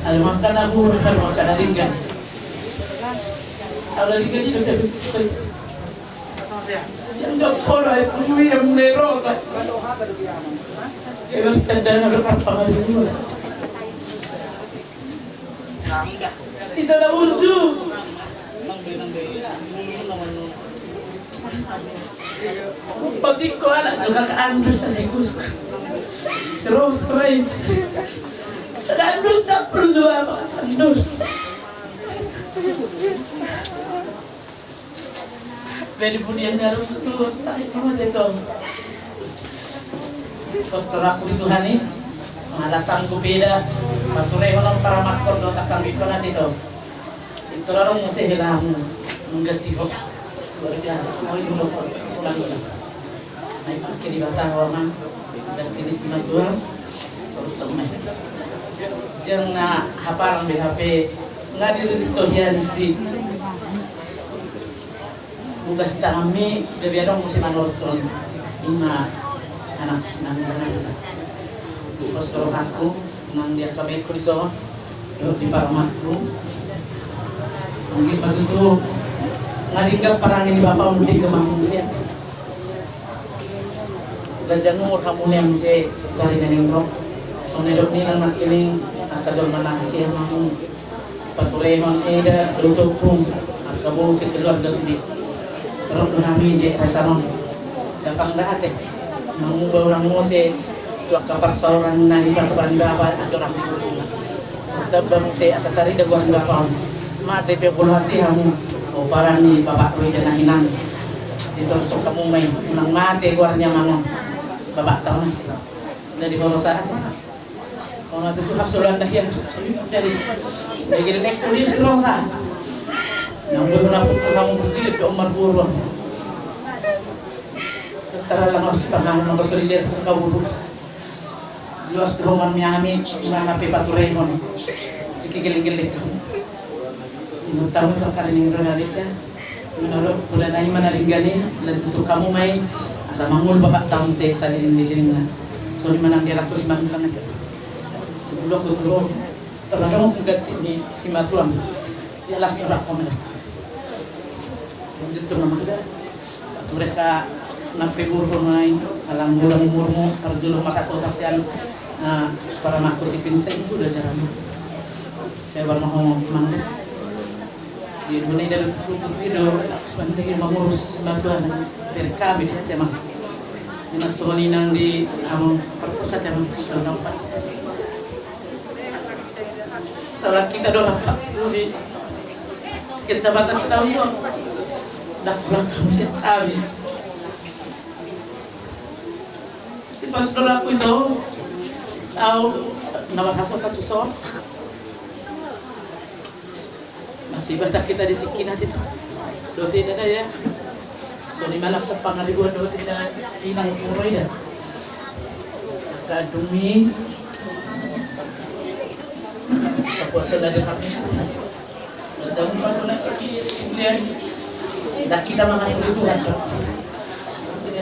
Makan aku makan ringan. Kalau ringan juga saya bisa. Yang doktor itu yang merota. Terus tanda berapa ini? Itu dah urdu. Pati ko anak nakaka-andros sa sikus. Serong spray. Andros na perlu apa? Andros. Pwede po niya naroon tulos tayo mga dito. Pastor ako dito hani. Malasang kupida. Patureho ng para makor doon takang ko na dito. Ito larong mo sa hilang mengganti ko. Luar biasa. Mau dulu selalu. May pagkilibatan orang dan tinis matuan terus semai. Yang na haparang BHP ngadir dito yan street. Bukas kami debiadong musim anorstron 5 anak sinang-sinang. Terus kalau aku nang dia kami kuriso di paramatku. Mungkin waktu itu ngaringgap parang ini bapak mudik ke Mamusia. Gajang umur kamu yang si dari neneng so nedok ni lang nakiling akadol manasi ang paturehon eda lutukum akabu si keluarga sedih terus kami di sama dapat dahate mengubah orang mose tuak kapat seorang nari kapan bapak atau orang di tabang si asatari daguan bapak mati populasi hamu o parani bapak tuh dan hinang ditorsok kamu main nang mati guarnya mangong bapak tahu dari borosa orang itu kapsulan dah yang dari naik polis rosa yang beberapa kamu berdiri ke Umar Burwa setara lama sepanjang nomor seridir kau buru luas kehoman Miami mana pepaturehon dikigil-gil itu tahu itu kali ini berada menurut bulan ini mana ringgani dan tutup kamu main asa mangul bapak tahun saya salin di na so di manang dirakus man lang ito tulo ko tulo talagang ugat ni si matuang ya langsung rak ko man dito na magda mereka nampi burro main alang bulang murmo arjulo makasokasyan para mako si pinsay udah jalan saya baru mau mangga di dunia dalam cukup tidur sebenarnya mengurus bantuan dari kami di hati emang dengan soni nang di perpusat yang bernompat setelah kita dorang di kita batas tahu yo dah kurang kamu siap sabi pas dorang aku itu tahu nama kasut kasusor masih basta kita ditikin hati tu. Doti ada ya. So ni malam sa pangalibuan doti na inang uroy ya. Kadumi. Kapuasa na kami. Datang pasal na kemudian dah kita makan itu kan. Sini